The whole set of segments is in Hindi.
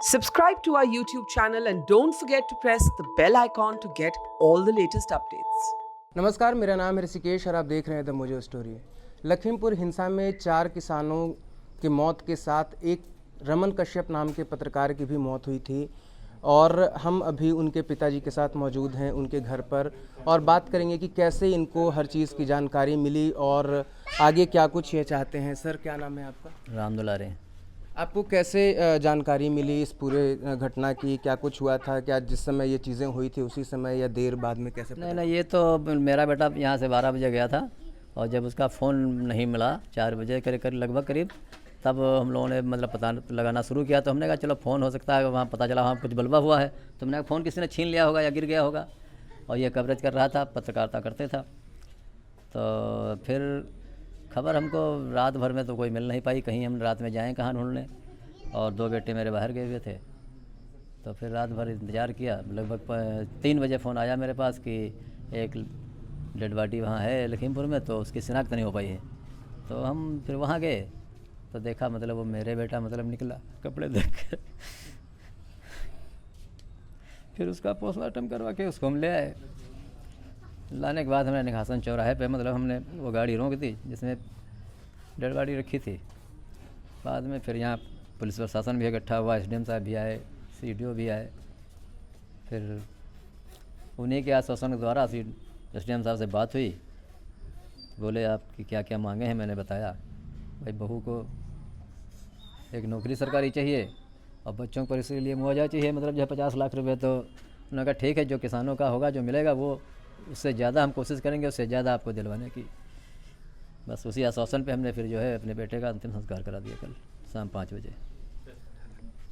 Subscribe to our YouTube channel and don't forget to press the bell icon to get all the latest updates. नमस्कार, मेरा नाम है ऋषिकेश और आप देख रहे हैं द मोजो स्टोरी। लखीमपुर हिंसा में 4 किसानों की मौत के साथ एक रमन कश्यप नाम के पत्रकार की भी मौत हुई थी और हम अभी उनके पिताजी के साथ मौजूद हैं उनके घर पर और बात करेंगे कि कैसे इनको हर चीज़ की जानकारी मिली और आगे क्या कुछ ये चाहते हैं। सर, क्या नाम है आपका? राम दुलारे। आपको कैसे जानकारी मिली इस पूरे घटना की? क्या कुछ हुआ था? क्या जिस समय ये चीज़ें हुई थी उसी समय या देर बाद में कैसे पता? नहीं, ये तो मेरा बेटा यहाँ से 12 बजे गया था और जब उसका फ़ोन नहीं मिला 4 बजे लगभग करीब, तब हम लोगों ने मतलब पता लगाना शुरू किया। तो हमने कहा चलो फ़ोन हो सकता है, वहाँ पता चला वहाँ कुछ बलबा हुआ है। तो हमने कहा फ़ोन किसी ने छीन लिया होगा या गिर गया होगा। और ये कवरेज कर रहा था, पत्रकारिता करते था। तो फिर खबर हमको रात भर में तो कोई मिल नहीं पाई, कहीं हम रात में जाएँ कहाँ ढूंढने। और 2 बेटे मेरे बाहर गए हुए थे। तो फिर रात भर इंतज़ार किया। लगभग 3 बजे फ़ोन आया मेरे पास कि एक डेड बॉडी वहाँ है लखीमपुर में, तो उसकी शिनाख्त नहीं हो पाई है। तो हम फिर वहाँ गए तो देखा मतलब वो मेरे बेटा मतलब निकला कपड़े देख कर। फिर उसका पोस्टमार्टम करवा के उसको हम ले आए। लाने के बाद हमने निघासन चौराहे पे मतलब हमने वो गाड़ी रोक दी जिसमें डेड बॉडी रखी थी। बाद में फिर यहाँ पुलिस प्रशासन भी इकट्ठा हुआ, एसडीएम साहब भी आए, सीडीओ भी आए। फिर उन्हीं के आश्वासन के द्वारा एसडीएम साहब से बात हुई। बोले आपकी क्या क्या मांगे हैं? मैंने बताया भाई बहू को एक नौकरी सरकारी चाहिए और बच्चों पर इसके लिए मुआवजा चाहिए, मतलब जो है 50 लाख रुपए। तो उन्होंने कहा ठीक है, जो किसानों का होगा जो मिलेगा वो उससे ज़्यादा हम कोशिश करेंगे, उससे ज़्यादा आपको दिलवाने की। बस उसी आश्वासन पे हमने फिर जो है अपने बेटे का अंतिम संस्कार करा दिया कल शाम 5 बजे।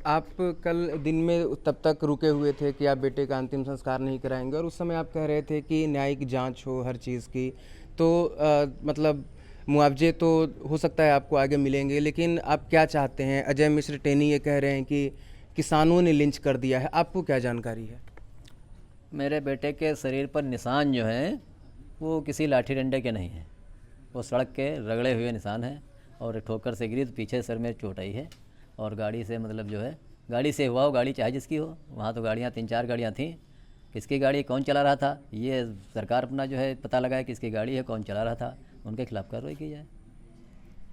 आप कल दिन में तब तक रुके हुए थे कि आप बेटे का अंतिम संस्कार नहीं कराएंगे और उस समय आप कह रहे थे कि न्यायिक जांच हो हर चीज़ की। तो मतलब मुआवजे तो हो सकता है आपको आगे मिलेंगे, लेकिन आप क्या चाहते हैं? अजय मिश्र टेनी ये कह रहे हैं कि किसानों ने लिंच कर दिया है, आपको क्या जानकारी है? मेरे बेटे के शरीर पर निशान जो हैं वो किसी लाठी डंडे के नहीं हैं, वो सड़क के रगड़े हुए निशान हैं और ठोकर से गिरी तो पीछे सर में चोट आई है। और गाड़ी से मतलब जो है गाड़ी से हुआ हो, गाड़ी चाहे जिसकी हो, वहाँ तो गाड़ियाँ 3-4 गाड़ियाँ थीं। किसकी गाड़ी, कौन चला रहा था, ये सरकार अपना जो है पता लगाए किसकी गाड़ी है, कौन चला रहा था, उनके खिलाफ़ कार्रवाई की जाए।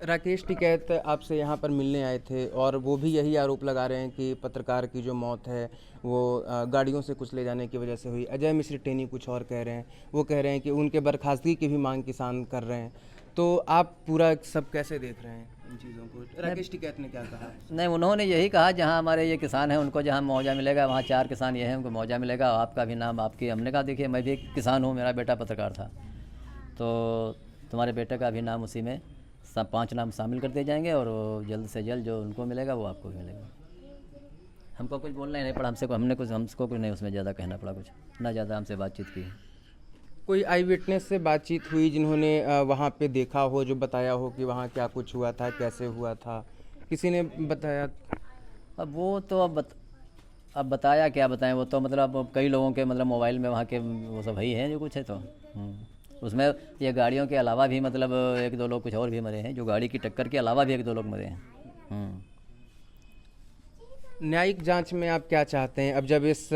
राकेश टिकैत आपसे यहाँ पर मिलने आए थे और वो भी यही आरोप लगा रहे हैं कि पत्रकार की जो मौत है वो गाड़ियों से कुचले जाने की वजह से हुई। अजय मिश्र टेनी कुछ और कह रहे हैं, वो कह रहे हैं कि उनके बर्खास्तगी की भी मांग किसान कर रहे हैं। तो आप पूरा सब कैसे देख रहे हैं इन चीज़ों को? राकेश टिकैत ने क्या कहा? नहीं, उन्होंने यही कहा जहाँ हमारे ये किसान हैं उनको जहाँ मुआवजा मिलेगा, वहाँ 4 किसान ये हैं उनको मुआवजा मिलेगा। आपका भी नाम आपकी, हमने कहा देखिए मैं भी एक किसान हूँ, मेरा बेटा पत्रकार था, तो तुम्हारे बेटे का भी नाम उसी में 5 नाम शामिल कर दिए जाएंगे और वो जल्द से जल्द जो उनको मिलेगा वो आपको भी मिलेगा। हमको कुछ बोलना ही नहीं पड़ा, हमको कुछ नहीं उसमें ज़्यादा कहना पड़ा, कुछ ना ज़्यादा हमसे बातचीत की। कोई आई विटनेस से बातचीत हुई जिन्होंने वहाँ पे देखा हो, जो बताया हो कि वहाँ क्या कुछ हुआ था, कैसे हुआ था? किसी ने बताया? अब वो तो अब बताया क्या बताएं, वो तो मतलब अब कई लोगों के मतलब मोबाइल में वहाँ के वो सब ही हैं जो कुछ है। तो उसमें ये गाड़ियों के अलावा भी मतलब 1-2 लोग कुछ और भी मरे हैं, जो गाड़ी की टक्कर के अलावा भी 1-2 लोग मरे हैं। न्यायिक जांच में आप क्या चाहते हैं? अब जब इस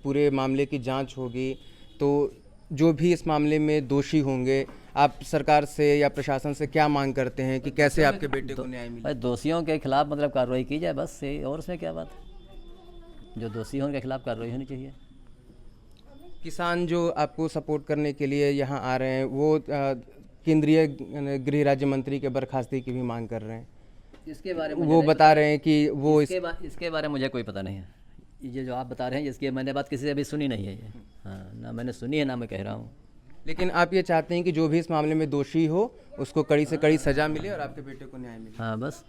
पूरे मामले की जांच होगी तो जो भी इस मामले में दोषी होंगे, आप सरकार से या प्रशासन से क्या मांग करते हैं कि कैसे आपके बेटे को न्याय मिले? भाई दोषियों के खिलाफ मतलब कार्रवाई की जाए, बस यही, और उसमें क्या बात है। जो दोषी हों उनके खिलाफ कार्रवाई होनी चाहिए। किसान जो आपको सपोर्ट करने के लिए यहाँ आ रहे हैं वो केंद्रीय गृह राज्य मंत्री के बर्खास्तगी की भी मांग कर रहे हैं। इसके बारे में वो बता रहे हैं कि वो इसके बारे में मुझे कोई पता नहीं है। ये जो आप बता रहे हैं इसकी मैंने बात किसी से अभी सुनी नहीं है ये। हाँ, ना मैंने सुनी है ना मैं कह रहा हूँ। लेकिन आप ये चाहते हैं कि जो भी इस मामले में दोषी हो उसको कड़ी से कड़ी सजा मिले और आपके बेटे को न्याय मिले। हाँ बस।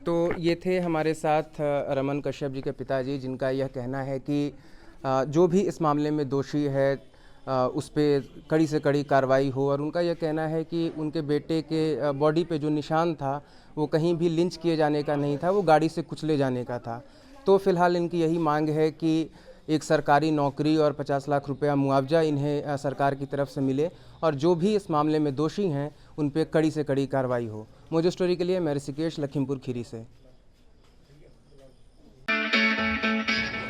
तो ये थे हमारे साथ रमन कश्यप जी के पिताजी, जिनका यह कहना है कि जो भी इस मामले में दोषी है उस पर कड़ी से कड़ी कार्रवाई हो। और उनका यह कहना है कि उनके बेटे के बॉडी पे जो निशान था वो कहीं भी लिंच किए जाने का नहीं था, वो गाड़ी से कुचले जाने का था। तो फिलहाल इनकी यही मांग है कि एक सरकारी नौकरी और 50 लाख रुपया मुआवजा इन्हें सरकार की तरफ से मिले और जो भी इस मामले में दोषी हैं उन पर कड़ी से कड़ी कार्रवाई हो। मोजो स्टोरी के लिए मैं ऋषिकेश, लखीमपुर खीरी से।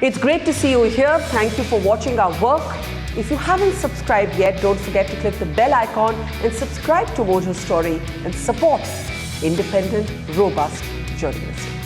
It's great to see you here. Thank you for watching our work. If you haven't subscribed yet, don't forget to click the bell icon and subscribe to Mojo Story and support independent, robust journalism.